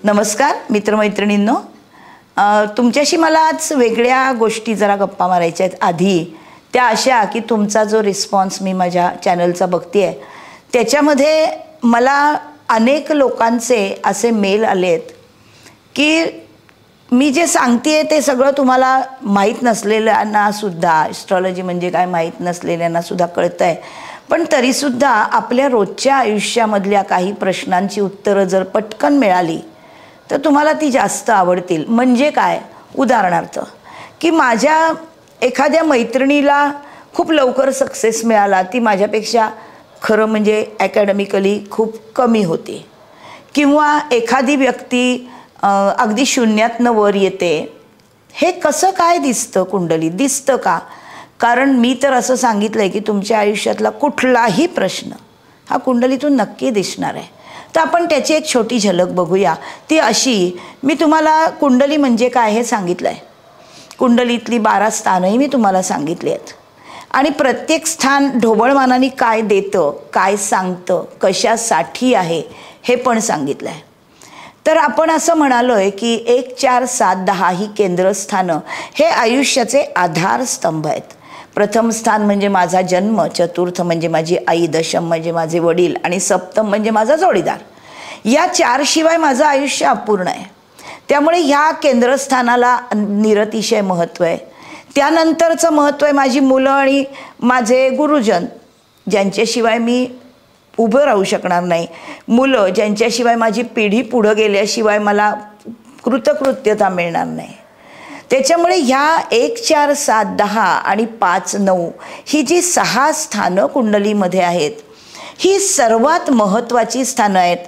नमस्कार मित्रमैत्रिणींनो, तुमच्याशी मला आज वेगळ्या गोष्टी जरा गप्पा मारायच्या आहेत. आधी त्या अशा की तुमचा जो रिस्पॉन्स मी माझ्या चॅनलचा बघतेय त्याच्यामध्ये मला अनेक लोकांचे असे मेल आलेत की मी जे सांगतेय ते सगळं तुम्हाला माहीत नसलेल्यांना सुद्धा, ॲस्ट्रॉलॉजी म्हणजे काय माहीत नसलेल्यांना सुद्धा कळतंय, पण तरीसुद्धा आपल्या रोजच्या आयुष्यामधल्या काही प्रश्नांची उत्तरं जर पटकन मिळाली तर तुम्हाला ती जास्त आवडतील. म्हणजे काय, उदाहरणार्थ की माझ्या एखाद्या मैत्रिणीला खूप लवकर सक्सेस मिळाला, ती माझ्यापेक्षा खरं म्हणजे ॲकॅडमिकली खूप कमी होती, किंवा एखादी व्यक्ती अगदी शून्यातनं वर येते. हे कसं काय दिसतं कुंडलीत? दिसतं का? कारण मी तर असं सांगितलं आहे की तुमच्या आयुष्यातला कुठलाही प्रश्न हा कुंडलीतून नक्की दिसणार आहे. तर आपण त्याची एक छोटी झलक बघूया. ती अशी, मी तुम्हाला कुंडली म्हणजे काय हे सांगितलं आहे, कुंडलीतली 12 स्थानंही मी तुम्हाला सांगितली आहेत, आणि प्रत्येक स्थान ढोबळमानाने काय देतं, काय सांगतं, कशासाठी आहे हे पण सांगितलं आहे. तर आपण असं म्हणालो आहे की 1, 4, 7, 10 ही केंद्रस्थानं हे आयुष्याचे आधारस्तंभ आहेत. प्रथम स्थान म्हणजे माझा जन्म, चतुर्थ म्हणजे माझी आई, दशम म्हणजे माझे वडील आणि सप्तम म्हणजे माझा जोडीदार. या 4 शिवाय माझं आयुष्य अपूर्ण आहे. त्यामुळे ह्या केंद्रस्थानाला निरतिशय महत्त्व आहे. त्यानंतरचं महत्त्व आहे माझी मुलं आणि माझे गुरुजन, ज्यांच्याशिवाय मी उभं राहू शकणार नाही. मुलं ज्यांच्याशिवाय माझी पिढी पुढं गेल्याशिवाय मला कृतकृत्यता मिळणार नाही. त्याच्यामुळे ह्या 1, 4, 7, 10 आणि 5, 9 ही जी 6 स्थानं कुंडलीमध्ये आहेत, ही सर्वात महत्त्वाची स्थानं आहेत.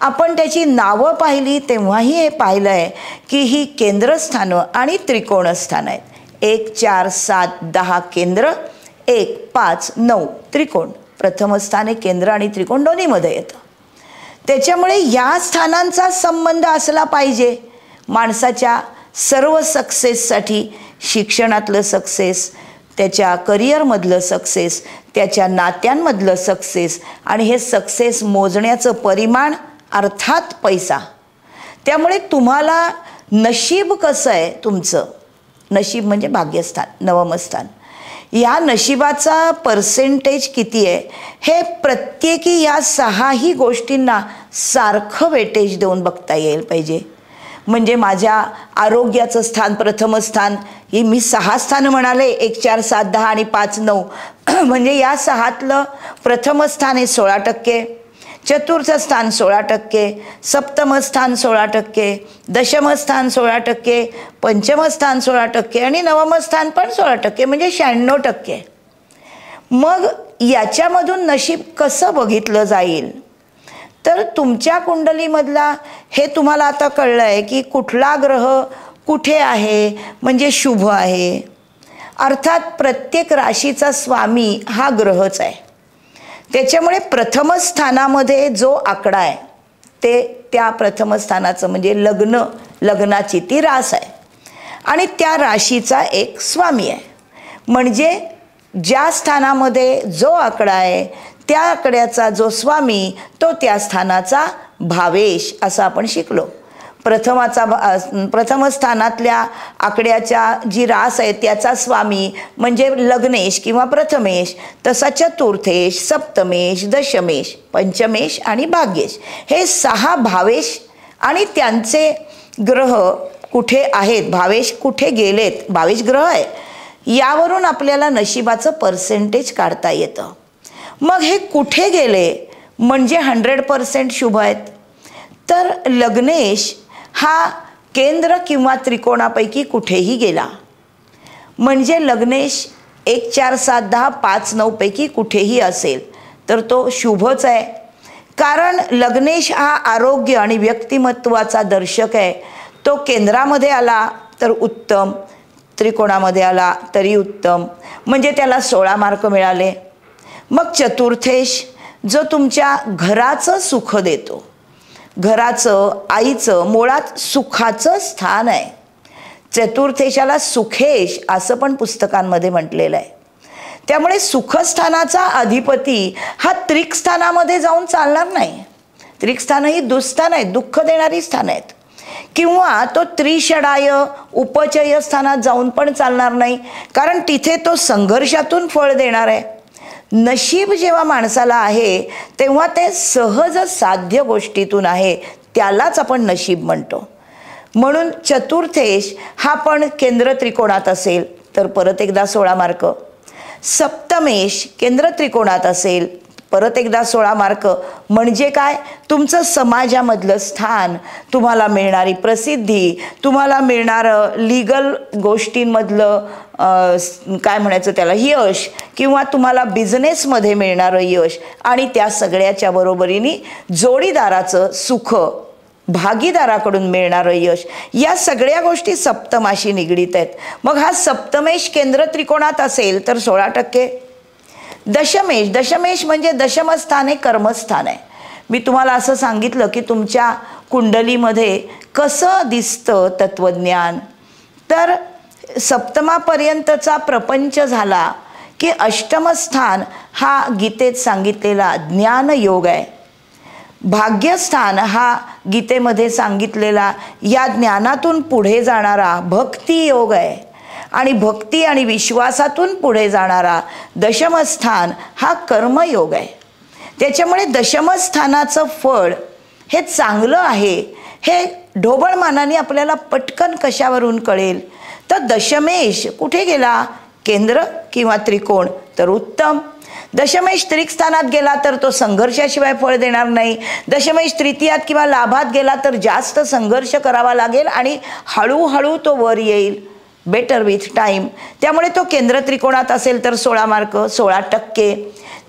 आपण त्याची नावं पाहिली तेव्हाही हे पाहिलं आहे की ही केंद्रस्थानं आणि त्रिकोणस्थानं आहेत. 1, 4, 7, 10 केंद्र, 1, 5, 9 त्रिकोण. प्रथम स्थान हे केंद्र आणि त्रिकोण दोन्हीमध्ये येतं. त्याच्यामुळे या स्थानांचा संबंध असला पाहिजे माणसाच्या सर्व सक्सेससाठी. शिक्षणातलं सक्सेस, त्याच्या करिअरमधलं सक्सेस, त्याच्या नात्यांमधलं सक्सेस, आणि हे सक्सेस मोजण्याचं परिमाण अर्थात पैसा. त्यामुळे तुम्हाला नशीब कसं आहे तुमचं, नशीब म्हणजे भाग्यस्थान, नवमस्थान, या नशिबाचा पर्सेंटेज किती आहे हे प्रत्येकी या 6ही गोष्टींना सारखं वेटेज देऊन बघता येईल पाहिजे. म्हणजे माझ्या आरोग्याचं स्थान, प्रथम स्थान, ही मी 6 स्थानं म्हणाले, 1, 4, 7, 10 आणि 5, 9 म्हणजे या 6तलं प्रथम स्थान हे 16%, चतुर्थ स्थान 16%, सप्तम स्थान 16%, दशम स्थान 16%, पंचम स्थान 16% आणि नवम स्थान पण 16%, म्हणजे 96%. मग याच्यामधून नशीब कसं बघितलं जाईल? तर तुमच्या कुंडलीमधला हे तुम्हाला आता कळलं आहे की कुठला ग्रह कुठे आहे म्हणजे शुभ आहे. अर्थात प्रत्येक राशीचा स्वामी हा ग्रहच आहे. त्याच्यामुळे प्रथम स्थानामध्ये जो आकडा आहे ते त्या प्रथम स्थानाचं म्हणजे लग्नाची ती रास आहे, आणि त्या राशीचा एक स्वामी आहे. म्हणजे ज्या स्थानामध्ये जो आकडा आहे त्या आकड्याचा जो स्वामी तो त्या स्थानाचा भावेश, असं आपण शिकलो. प्रथम स्थानातल्या आकड्याच्या जी रास आहे त्याचा स्वामी म्हणजे लग्नेश किंवा प्रथमेश, तसा चतुर्थेश, सप्तमेश, दशमेश, पंचमेश आणि भाग्येश, हे 6 भावेश आणि त्यांचे ग्रह कुठे आहेत, भावेश कुठे गेलेत, भावेश ग्रह आहे, यावरून आपल्याला नशिबाचं पर्सेंटेज काढता येतं. मग हे कुठे गेले म्हणजे 100% शुभ आहेत? तर लग्नेश हा केंद्र किंवा त्रिकोणापैकी कुठेही गेला म्हणजे लग्नेश 1, 4, 7, 10, 5, 9 पैकी कुठेही असेल तर तो शुभच आहे. कारण लग्नेश हा आरोग्य आणि व्यक्तिमत्वाचा दर्शक आहे. तो केंद्रामध्ये आला तर उत्तम, त्रिकोणामध्ये आला तरी उत्तम, म्हणजे त्याला 16 मार्क मिळाले. मग चतुर्थेश जो तुमच्या घराचं सुख देतो, घराचं, आईचं, मुळात सुखाचं स्थान आहे. चतुर्थेशाला सुखेश असं पण पुस्तकांमध्ये म्हटलेलं आहे. त्यामुळे सुखस्थानाचा अधिपती हा त्रिक स्थानामध्ये जाऊन चालणार नाही. त्रिक स्थानं ही दुःस्थान आहेत, दुःख देणारी स्थानं आहेत. किंवा तो त्रिषडाय उपचय स्थानात जाऊन पण चालणार नाही, कारण तिथे तो संघर्षातून फळ देणार आहे. नशीब जेव्हा माणसाला आहे तेव्हा ते सहज साध्य गोष्टीतून आहे, त्यालाच आपण नशीब म्हणतो. म्हणून चतुर्थेश हा पण केंद्र त्रिकोणात असेल तर परत एकदा 16 मार्क. सप्तमेश केंद्र त्रिकोणात असेल परत एकदा 16 मार्क. म्हणजे काय, तुमचं समाजामधलं स्थान, तुम्हाला मिळणारी प्रसिद्धी, तुम्हाला मिळणारं लीगल गोष्टींमधलं काय म्हणायचं त्याला यश, किंवा तुम्हाला बिझनेसमध्ये मिळणारं यश, आणि त्या सगळ्याच्या बरोबरीने जोडीदाराचं सुख, भागीदाराकडून मिळणारं यश, या सगळ्या गोष्टी सप्तमाशी निगडीत आहेत. मग हा सप्तमेश केंद्र त्रिकोणात असेल तर 16%. दशमेश, दशमेश म्हणजे दशमस्थान हे कर्मस्थान आहे. मी तुम्हाला असं सांगितलं की तुमच्या कुंडलीमध्ये कसं दिसतं तत्वज्ञान, तर सप्तमापर्यंतचा प्रपंच झाला की अष्टमस्थान हा गीतेत सांगितलेला ज्ञानयोग आहे. भाग्यस्थान हा गीतेमध्ये सांगितलेला या ज्ञानातून पुढे जाणारा भक्ती योग आहे. आणि भक्ती आणि विश्वासातून पुढे जाणारा दशमस्थान हा कर्मयोग आहे. त्याच्यामुळे दशमस्थानाचं फळ हे चांगलं आहे हे ढोबळमानाने आपल्याला पटकन कशावरून कळेल, तर दशमेश कुठे गेला, केंद्र किंवा त्रिकोण तर उत्तम. दशमेश त्रिकस्थानात गेला तर तो संघर्षाशिवाय फळ देणार नाही. दशमेश तृतीयात किंवा लाभात गेला तर जास्त संघर्ष करावा लागेल आणि हळूहळू तो वर येईल, बेटर विथ टाईम. त्यामुळे तो केंद्र त्रिकोणात असेल तर 16 मार्क, 16%.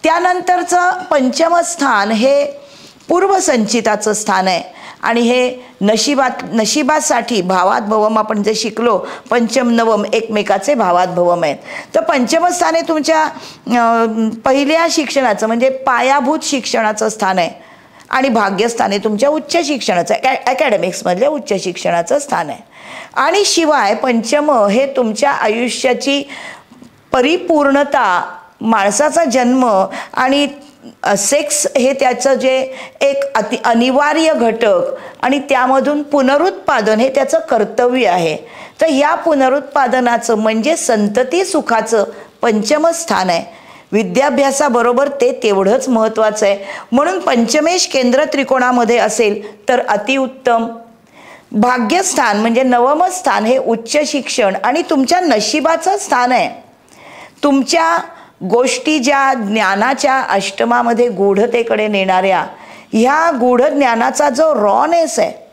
त्यानंतरचं पंचम स्थान हे पूर्वसंचिताचं स्थान आहे आणि हे नशिबासाठी भावात भवम आपण जे शिकलो, पंचम नवम एकमेकाचे भावात भवम आहेत. तर पंचम स्थान हे तुमच्या पहिल्या शिक्षणाचं म्हणजे पायाभूत शिक्षणाचं स्थान आहे आणि भाग्यस्थान हे तुमच्या उच्च शिक्षणाचं अकॅडमिक्समधल्या उच्च शिक्षणाचं स्थान आहे. आणि शिवाय पंचम हे तुमच्या आयुष्याची परिपूर्णता, माणसाचा जन्म आणि सेक्स हे त्याचं जे एक अनिवार्य घटक आणि त्यामधून पुनरुत्पादन हे त्याचं कर्तव्य आहे. तर ह्या पुनरुत्पादनाचं म्हणजे संतती सुखाचं पंचम स्थान आहे. विद्याभ्यासाबरोबर ते तेवढंच महत्त्वाचं आहे. म्हणून पंचमेश केंद्र त्रिकोणामध्ये असेल तर अतिउत्तम. भाग्यस्थान म्हणजे नवम स्थान हे उच्च शिक्षण आणि तुमच्या नशिबाचं स्थान आहे. तुमच्या गोष्टी ज्या ज्ञानाच्या अष्टमामध्ये गूढतेकडे नेणाऱ्या, ह्या गूढ ज्ञानाचा जो रॉनेस आहे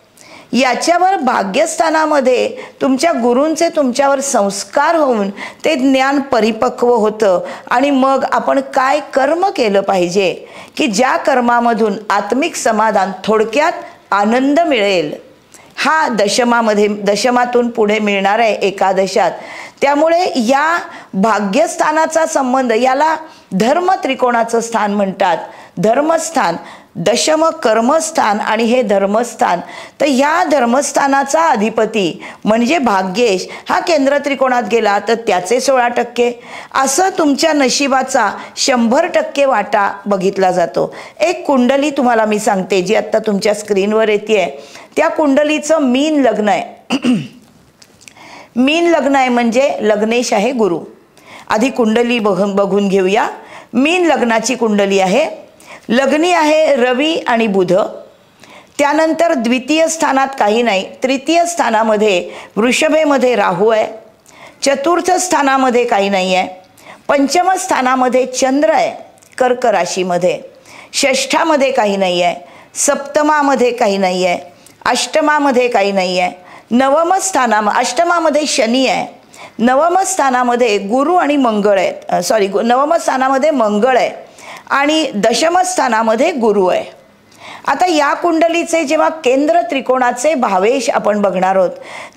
याच्यावर भाग्यस्थानामध्ये तुमच्या गुरूंचे तुमच्यावर संस्कार होऊन ते ज्ञान परिपक्व होतं. आणि मग आपण काय कर्म केलं पाहिजे की ज्या कर्मामधून आत्मिक समाधान, थोडक्यात आनंद मिळेल, हा दशमातून पुढे मिळणार आहे एकादशात. त्यामुळे या भाग्यस्थानाचा संबंध, याला धर्म त्रिकोणाचं स्थान म्हणतात. धर्मस्थान, दशम कर्मस्थान आणि हे धर्मस्थान. तर ह्या धर्मस्थानाचा अधिपती म्हणजे भाग्येश हा केंद्र त्रिकोणात गेला तर त्याचे 16%. असं तुमच्या नशिबाचा 100% वाटा बघितला जातो. एक कुंडली तुम्हाला मी सांगते जी आत्ता तुमच्या स्क्रीनवर येते. त्या कुंडलीचं मीन लग्न आहे. मीन लग्न आहे म्हणजे लग्नेश आहे गुरु. आधी कुंडली बघून घेऊया. मीन लग्नाची कुंडली आहे. लग्नी आहे रवी आणि बुध. त्यानंतर द्वितीय स्थानात काही नाही. तृतीय स्थानामध्ये वृषभेमध्ये राहू आहे. चतुर्थ स्थानामध्ये काही नाही आहे. पंचम स्थानामध्ये चंद्र आहे कर्क राशीमध्ये. षष्ठामध्ये काही नाही आहे. सप्तमामध्ये काही नाही आहे. अष्टमामध्ये काही नाही आहे. अष्टमामध्ये शनी आहे. नवम स्थानामध्ये गुरु आणि मंगळ आहेत. नवम स्थानामध्ये मंगळ आहे आणि दशम स्थानामध्ये गुरु आहे. आता या कुंडलीचे जेव्हा केंद्र त्रिकोणाचे भावेश आपण बघणार आहोत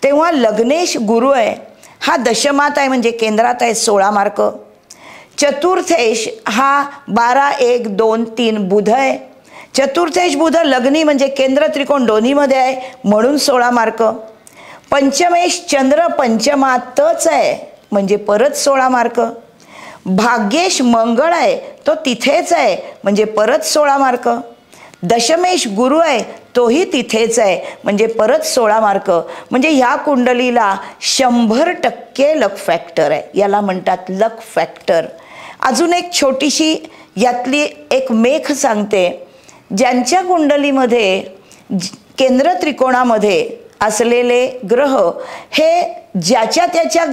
तेव्हा लग्नेश गुरु आहे, हा दशमात आहे म्हणजे केंद्रात आहे, 16 मार्क. चतुर्थेश हा 12, 1, 2, 3 बुध आहे. चतुर्थेश बुध लग्नी म्हणजे केंद्र त्रिकोण दोन्हीमध्ये आहे म्हणून 16 मार्क. पंचमेश चंद्र पंचमातच आहे म्हणजे परत 16 मार्क. भाग्येश मंगळ आहे तो तिथेच आहे म्हणजे परत 16 मार्क. दशमेश गुरु आहे तोही तिथेच आहे, म्हणजे परत 16 मार्क. म्हणजे ह्या कुंडलीला 100% लक फॅक्टर आहे, याला म्हणतात लक फॅक्टर. अजून एक छोटीशी यातली एक मेख सांगते. ज्यांच्या कुंडलीमध्ये केंद्र त्रिकोणामध्ये असलेले ग्रह हे ज्याच्या त्याच्या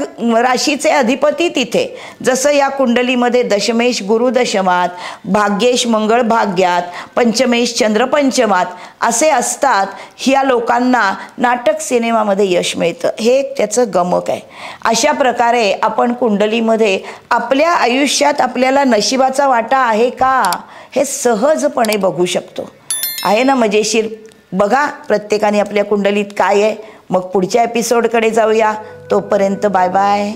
राशीचे अधिपती तिथे, जसं या कुंडलीमध्ये दशमेश गुरु दशमात, भाग्येश मंगळ भाग्यात, पंचमेश चंद्र पंचमात असे असतात, ह्या लोकांना नाटक सिनेमामध्ये यश मिळतं. हे त्याचं गमक आहे. अशा प्रकारे आपण कुंडलीमध्ये आपल्या आयुष्यात आपल्याला नशिबाचा वाटा आहे का हे सहजपणे बघू शकतो. आहे ना मजेशीर? बघा प्रत्येकाने आपल्या कुंडलीत काय आहे. मग पुढच्या एपिसोडकडे जाऊया. तोपर्यंत बाय बाय.